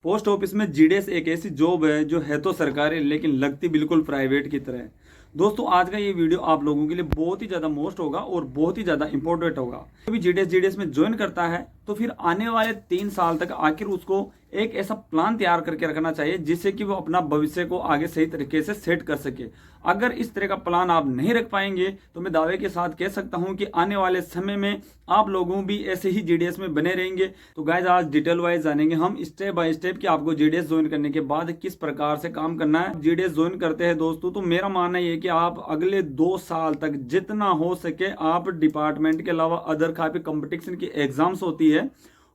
Post office में GDS एक ऐसी जॉब है जो है तो सरकारी लेकिन लगती बिल्कुल प्राइवेट की तरह है। दोस्तों आज का ये वीडियो आप लोगों के लिए बहुत ही ज़्यादा मोस्ट होगा और बहुत ही ज़्यादा इंपॉर्टेंट होगा। अभी जीडीएस में ज्वाइन करता है तो फिर आने वाले 3 साल तक आखिर उसको एक ऐसा प्लान तैयार करके रखना चाहिए जिससे कि वो अपना भविष्य को आगे सही तरीके से सेट कर सके। अगर इस तरह का प्लान आप नहीं रख पाएंगे तो मैं दावे के साथ कह सकता हूं कि आने वाले समय में आप लोगों भी ऐसे ही जीडीएस में बने रहेंगे। तो गाइज आज डिटेल वाइज जानेंगे हम स्टेप बाय स्टेप कि आपको जीडीएस ज्वाइन करने के बाद किस प्रकार से काम करना है। जीडीएस ज्वाइन करते हैं दोस्तों तो मेरा मानना ये है कि आप अगले 2 साल तक जितना हो सके आप डिपार्टमेंट के अलावा अदर काफी कंपटीशन की एग्जाम्स होती है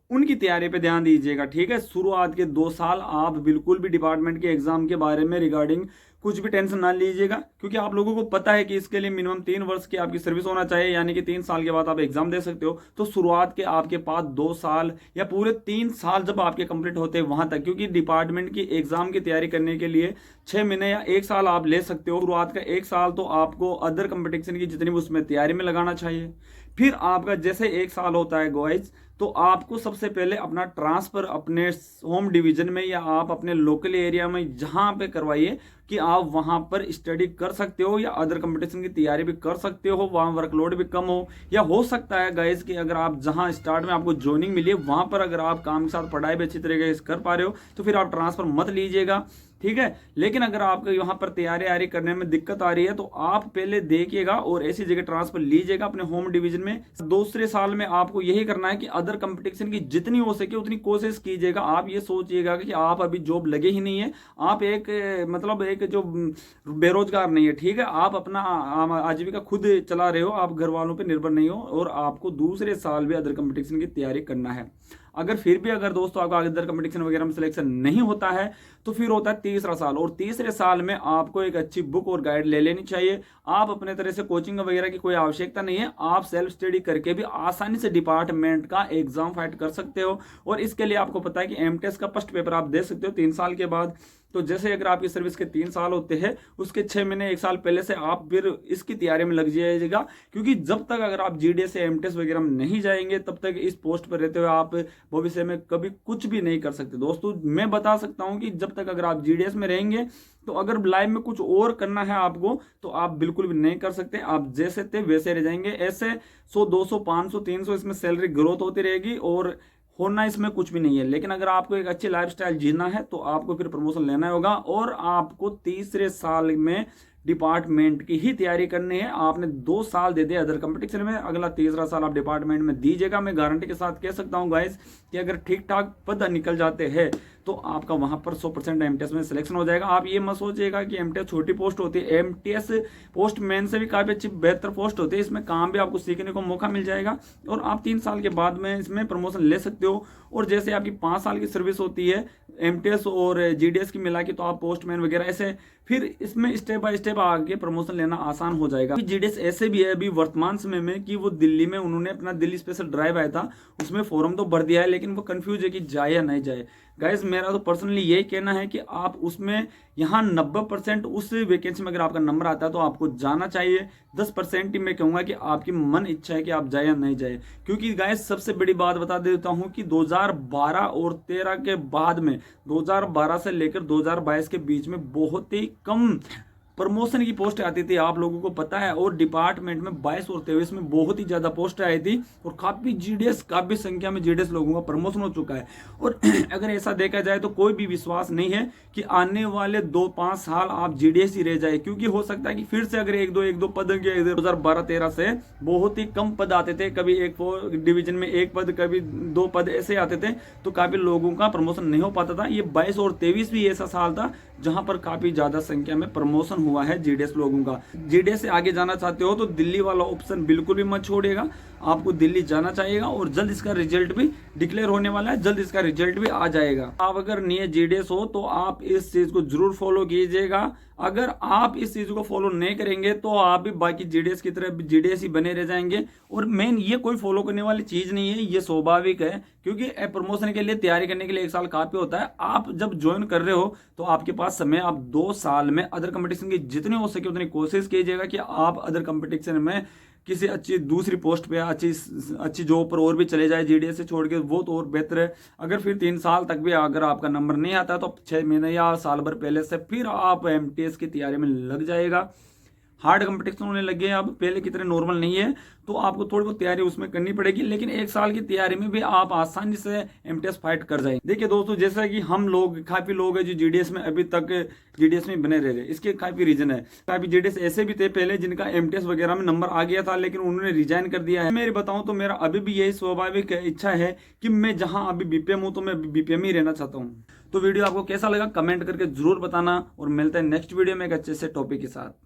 उनकी तैयारी पे ध्यान दीजिएगा। ठीक है, शुरुआत के 2 साल आप बिल्कुल भी डिपार्टमेंट के एग्जाम के बारे में रिगार्डिंग कुछ भी टेंशन ना लीजिएगा, क्योंकि आप लोगों को पता है कि इसके लिए मिनिमम 3 वर्ष की आपकी सर्विस होना चाहिए, यानी कि 3 साल के बाद आप एग्जाम दे सकते हो। तो शुरुआत के आपके पास 2 साल या पूरे 3 साल जब आपके कंप्लीट होते हैं वहां तक, क्योंकि डिपार्टमेंट की एग्जाम की तैयारी करने के लिए 6 महीने या 1 साल आप ले सकते हो। शुरुआत का 1 साल तो आपको अदर कंपटीशन की जितनी भी उसमें तैयारी में लगाना चाहिए। फिर आपका जैसे 1 साल होता है गाइस, तो आपको सबसे पहले अपना ट्रांसफर अपने होम डिवीजन में या आप अपने लोकल एरिया में जहां पे करवाइए कि आप वहां पर स्टडी कर सकते हो या अदर कंपटीशन की तैयारी भी कर सकते हो, वहां वर्कलोड भी कम हो। या हो सकता है गाइस कि अगर आप जहां स्टार्ट में आपको ज्वाइनिंग मिली है वहां पर अगर आप काम के साथ पढ़ाई भी अच्छी तरीके से कर पा रहे हो तो फिर आप ट्रांसफर मत लीजिएगा। ठीक है, लेकिन अगर आपको यहाँ पर तैयारी करने में दिक्कत आ रही है तो आप पहले देखिएगा और ऐसी जगह ट्रांसफर लीजिएगा अपने होम डिवीजन में। दूसरे साल में आपको यही करना है कि अदर कंपटीशन की जितनी हो सके उतनी कोशिश कीजिएगा। आप ये सोचिएगा कि आप अभी जॉब लगे ही नहीं है, आप एक मतलब एक जो बेरोजगार नहीं है। ठीक है, आप अपना आजीविका खुद चला रहे हो, आप घर वालों पर निर्भर नहीं हो और आपको दूसरे साल भी अदर कंपटीशन की तैयारी करना है। अगर फिर भी अगर दोस्तों आपका अदर कंपटीशन वगैरह में सिलेक्शन नहीं होता है तो फिर होता है तीसरा साल, और तीसरे साल में आपको एक अच्छी बुक और गाइड ले लेनी चाहिए। आप अपने तरह से कोचिंग वगैरह की कोई आवश्यकता नहीं है, आप सेल्फ स्टडी करके भी आसानी से डिपार्टमेंट का एग्जाम फाइट कर सकते हो। और इसके लिए आपको पता है कि एमटेस का फर्स्ट पेपर आप दे सकते हो 3 साल के बाद। तो जैसे अगर आपकी सर्विस के 3 साल होते हैं उसके 6 महीने 1 साल पहले से आप फिर इसकी तैयारी में लग जाइएगा, क्योंकि जब तक अगर आप जीडीएस से एमटेस वगैरह में नहीं जाएंगे तब तक इस पोस्ट पर रहते हुए आप भविष्य में कभी कुछ भी नहीं कर सकते। दोस्तों मैं बता सकता हूं कि जब तक अगर आप जीडीएस में रहेंगे तो अगर लाइफ में कुछ और करना है आपको तो आप बिल्कुल भी नहीं कर सकते, आप जैसे थे वैसे रह जाएंगे। ऐसे 100 200 500 300 इसमें सैलरी ग्रोथ होती रहेगी और होना इसमें कुछ भी नहीं है। लेकिन अगर आपको एक अच्छी लाइफस्टाइल जीना है तो आपको फिर प्रमोशन लेना होगा और आपको तीसरे साल में डिपार्टमेंट की ही तैयारी करनी है। आपने 2 साल दे दिए अदर कंपटीशन में, अगला तीसरा साल आप डिपार्टमेंट में दीजिएगा। मैं गारंटी के साथ कह सकता हूं गाइस कि अगर ठीक ठाक पद निकल जाते हैं तो आपका वहां पर 100% एमटीएस में सिलेक्शन हो जाएगा। आप ये मत सोचिएगा कि एमटीएस छोटी पोस्ट होती है, एमटीएस पोस्ट मैन से भी काफी अच्छी बेहतर पोस्ट होती है। इसमें काम भी आपको सीखने को मौका मिल जाएगा और आप 3 साल के बाद में इसमें प्रमोशन ले सकते हो। और जैसे आपकी 5 साल की सर्विस होती है एमटीएस और जीडीएस की मिला के, तो आप पोस्टमैन वगैरह ऐसे फिर इसमें स्टेप बाय स्टेप आगे प्रमोशन लेना आसान हो जाएगा। जीडीएस ऐसे भी है अभी वर्तमान समय में कि वो दिल्ली में उन्होंने अपना दिल्ली स्पेशल ड्राइव आया था, उसमें फॉर्म तो भर दिया है लेकिन वो कंफ्यूज है कि जाए या नहीं जाए। गाइस मेरा तो पर्सनली यही कहना है कि आप उसमें यहाँ 90% उस वैकेंसी में अगर आपका नंबर आता है तो आपको जाना चाहिए। 10% ही मैं कहूँगा कि आपकी मन इच्छा है कि आप जाए या नहीं जाए। क्योंकि गाइस सबसे बड़ी बात बता देता हूँ कि 2012 और 13 के बाद में 2012 से लेकर 2022 के बीच में बहुत ही कम प्रमोशन की पोस्ट आती थी, आप लोगों को पता है। और डिपार्टमेंट में 22 और 23 में बहुत ही ज्यादा पोस्ट आई थी और काफी संख्या में जीडीएस लोगों का प्रमोशन हो चुका है। और अगर ऐसा देखा जाए तो कोई भी विश्वास नहीं है कि आने वाले 2-5 साल आप जीडीएस ही रह जाए, क्योंकि हो सकता है कि फिर से अगर एक दो पद के 2012-13 से बहुत ही कम पद आते थे, कभी एक डिवीजन में 1 पद, कभी 2 पद ऐसे आते थे, तो काफी लोगों का प्रमोशन नहीं हो पाता था। ये 22 और 23 भी ऐसा साल था जहां पर काफी ज्यादा संख्या में प्रमोशन हुआ है जीडीएस लोगों का। जीडीएस से आगे जाना चाहते हो तो दिल्ली वाला ऑप्शन बिल्कुल भी मत छोड़िएगा, आपको दिल्ली जाना चाहिएगा। और जल्द इसका रिजल्ट भी डिक्लेयर होने वाला है, जल्द इसका रिजल्ट भी आ जाएगा। आप अगर नए जीडीएस हो तो आप इस चीज को जरूर फॉलो कीजिएगा। अगर आप इस चीज को फॉलो नहीं करेंगे तो आप भी बाकी जीडीएस की तरह जीडीएस ही बने रह जाएंगे। और मेन ये कोई फॉलो करने वाली चीज नहीं है, ये स्वाभाविक है, क्योंकि प्रमोशन के लिए तैयारी करने के लिए 1 साल काफी होता है। आप जब ज्वाइन कर रहे हो तो आपके पास समय, आप 2 साल में अदर कंपटीशन की जितनी हो सके उतनी कोशिश कीजिएगा कि आप अदर कंपटीशन में किसी अच्छी दूसरी पोस्ट पे अच्छी जॉब पर और भी चले जाए, जीडीएस से छोड़ के, वो तो और बेहतर है। अगर फिर 3 साल तक भी अगर आपका नंबर नहीं आता तो 6 महीने या साल भर पहले से फिर आप एमटीएस की तैयारी में लग जाएगा। हार्ड कंपटीशन होने लगे हैं अब, पहले की तरह नॉर्मल नहीं है, तो आपको थोड़ी बहुत तैयारी उसमें करनी पड़ेगी, लेकिन 1 साल की तैयारी में भी आप आसानी से एमटीएस फाइट कर जाएंगे। देखिए दोस्तों, जैसा कि हम लोग काफी लोग हैं जो जीडीएस में अभी तक जीडीएस में बने रह रहे, इसके काफी रीजन है। काफी जीडीएस ऐसे भी थे पहले जिनका एमटीएस वगैरह में नंबर आ गया था, लेकिन उन्होंने रिजाइन कर दिया है। मेरे बताऊं तो मेरा अभी भी यही स्वाभाविक इच्छा है कि मैं जहां अभी बीपीएम हूं तो मैं बीपीएम ही रहना चाहता हूं। तो वीडियो आपको कैसा लगा कमेंट करके जरूर बताना, और मिलते हैं नेक्स्ट वीडियो में एक अच्छे से टॉपिक के साथ।